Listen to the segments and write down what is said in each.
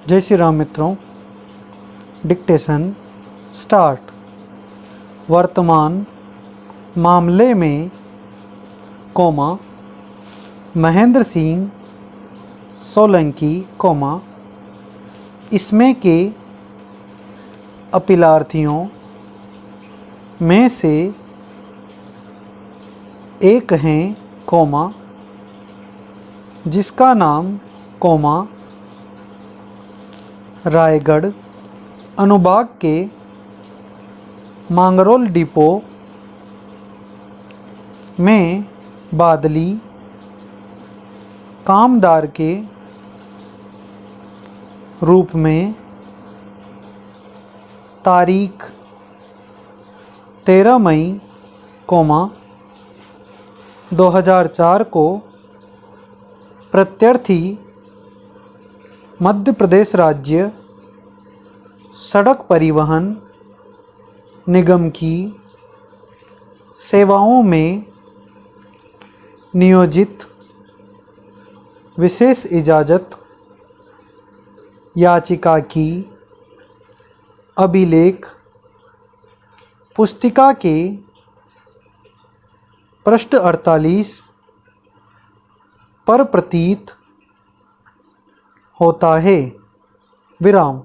जय श्री राम मित्रों। Dictation start. वर्तमान मामले में महेंद्र सिंह सोलंकी इसमें के अपीलार्थियों में से एक हैं जिसका नाम रायगढ़ अनुभाग के मांगरोल डिपो में बादली कामदार के रूप में तारीख 13 मई 2004 को प्रत्यर्थी मध्य प्रदेश राज्य सड़क परिवहन निगम की सेवाओं में नियोजित विशेष इजाज़त याचिका की अभिलेख पुस्तिका के पृष्ठ 48 पर प्रतीत होता है। विराम।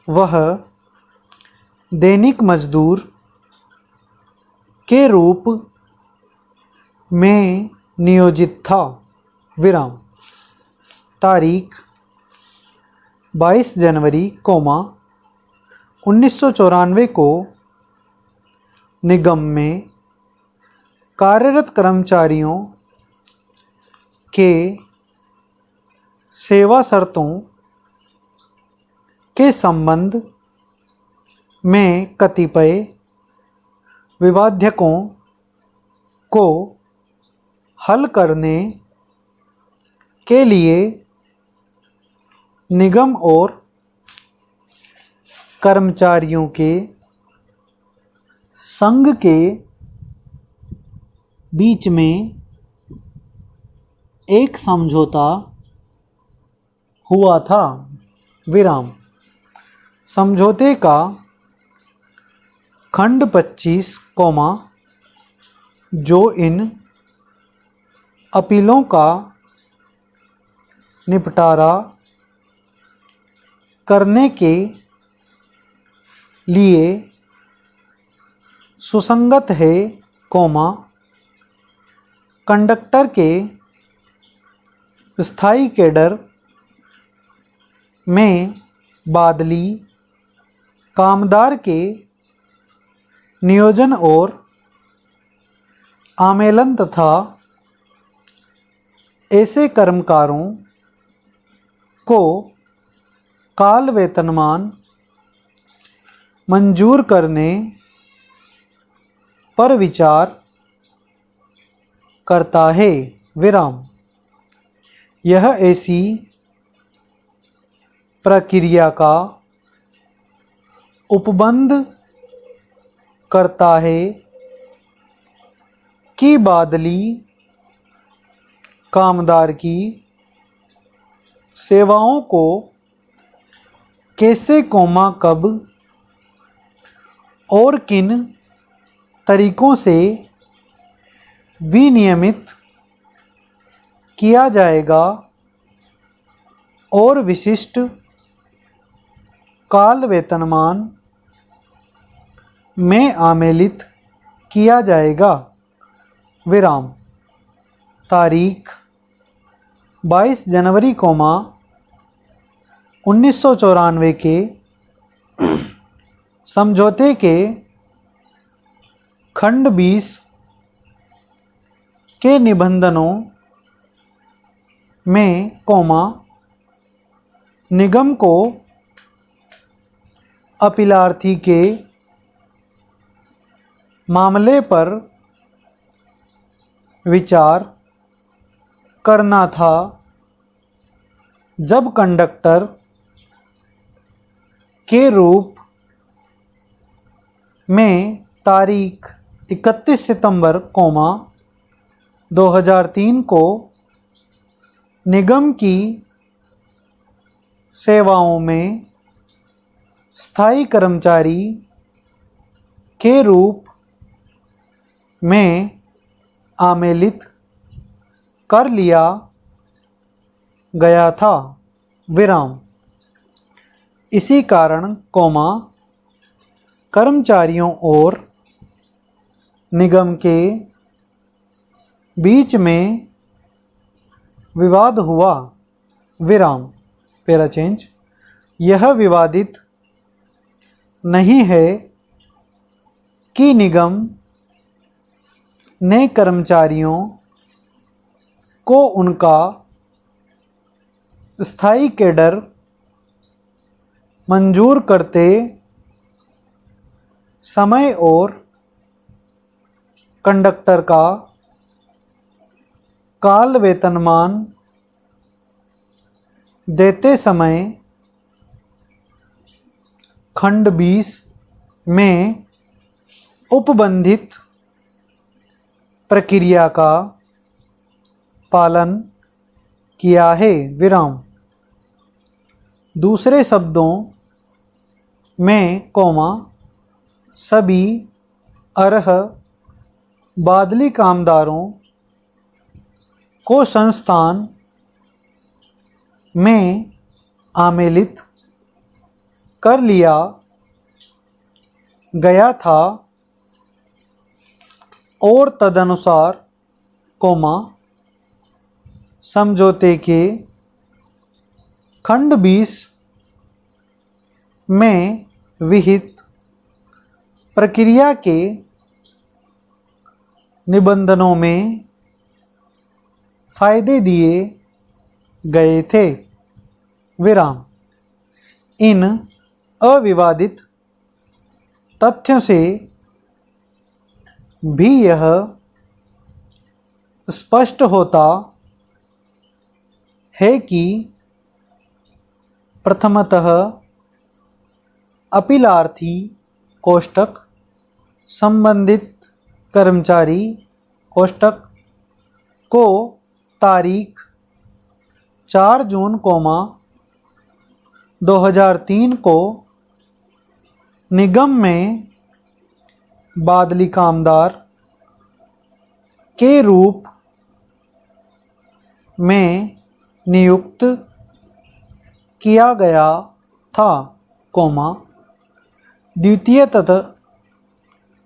वह दैनिक मजदूर के रूप में नियोजित था। विराम। तारीख 22 जनवरी 1994 को निगम में कार्यरत कर्मचारियों के सेवा शर्तों के संबंध में कतिपय विवाद्यकों को हल करने के लिए निगम और कर्मचारियों के संघ के बीच में एक समझौता हुआ था। विराम। समझौते का खंड 25 जो इन अपीलों का निपटारा करने के लिए सुसंगत है, कंडक्टर के स्थायी कैडर में बादली कामदार के नियोजन और आमेलन तथा ऐसे कर्मकारों को काल वेतनमान मंजूर करने पर विचार करता है। विराम। यह ऐसी प्रक्रिया का उपबंध करता है कि बादली कामदार की सेवाओं को कैसे कब और किन तरीकों से विनियमित किया जाएगा और विशिष्ट काल वेतनमान में आमेलित किया जाएगा। विराम। तारीख 22 जनवरी 1994 के समझौते के खंड 20 के निबंधनों में निगम को अपीलार्थी के मामले पर विचार करना था जब कंडक्टर के रूप में तारीख 31 सितंबर 2003 को निगम की सेवाओं में स्थायी कर्मचारी के रूप में आमेलित कर लिया गया था। विराम। इसी कारण कर्मचारियों और निगम के बीच में विवाद हुआ। विराम। Para change. यह विवादित नहीं है कि निगम ने कर्मचारियों को उनका स्थायी कैडर मंजूर करते समय और कंडक्टर का काल वेतनमान देते समय खंड 20 में उपबंधित प्रक्रिया का पालन किया है। विराम। दूसरे शब्दों में सभी अर्ह बादली कामदारों को संस्थान में आमेलित कर लिया गया था और तदनुसार समझौते के खंड 20 में विहित प्रक्रिया के निबंधनों में फायदे दिए गए थे। विराम। इन अविवादित तथ्यों से भी यह स्पष्ट होता है कि प्रथमतः अपीलार्थी कोष्ठक संबंधित कर्मचारी कोष्ठक को तारीख 4 जून 2003 को निगम में बादली कामदार के रूप में नियुक्त किया गया था,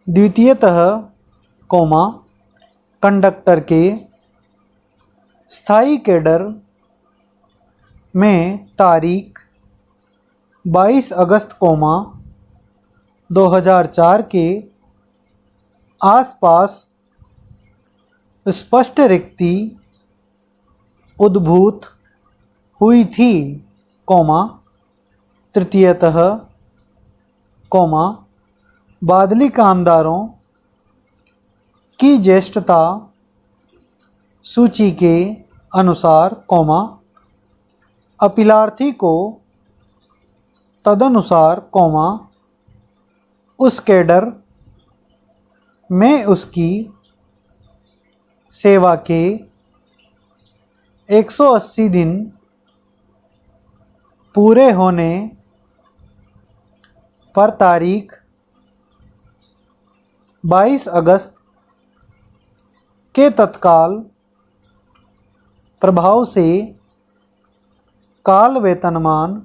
द्वितीयतः कंडक्टर के स्थायी कैडर में तारीख 22 अगस्त 2004 के आसपास स्पष्ट रिक्ति उद्भूत हुई थी, तृतीयतः बादली कामदारों की ज्येष्ठता सूची के अनुसार अपीलार्थी को तदनुसार उस कैडर में उसकी सेवा के 180 दिन पूरे होने पर तारीख 22 अगस्त के तत्काल प्रभाव से काल वेतनमान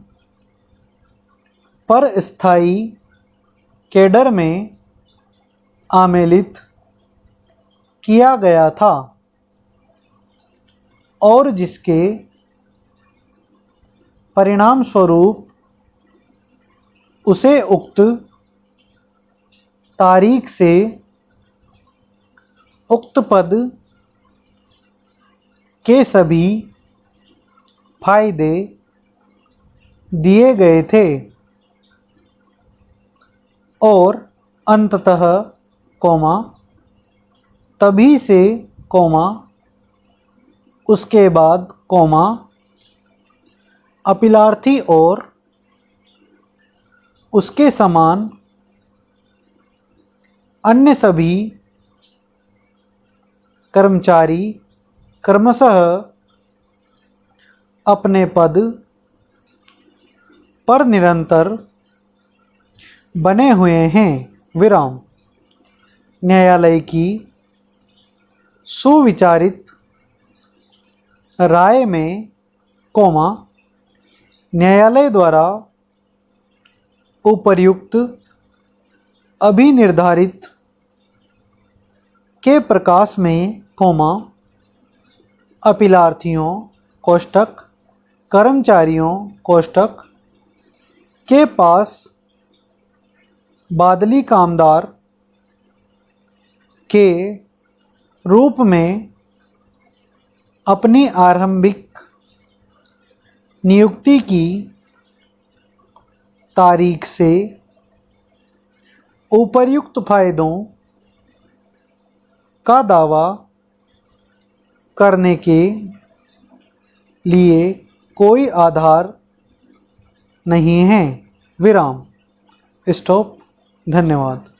पर स्थायी कैडर में आमेलित किया गया था और जिसके परिणाम स्वरूप उसे उक्त तारीख से उक्त पद के सभी फायदे दिए गए थे और अंततः तभी से उसके बाद अपीलार्थी और उसके समान अन्य सभी कर्मचारी क्रमशः अपने पद पर निरंतर बने हुए हैं, विराम। न्यायालय की सुविचारित राय में, कोमा, न्यायालय द्वारा उपर्युक्त अभिनिर्धारित के प्रकाश में, कोमा, अपीलार्थियों कोष्टक कर्मचारियों कोष्टक के पास बादली कामदार के रूप में अपनी आरंभिक नियुक्ति की तारीख से उपर्युक्त फायदों का दावा करने के लिए कोई आधार नहीं है, विराम। स्टॉप। धन्यवाद।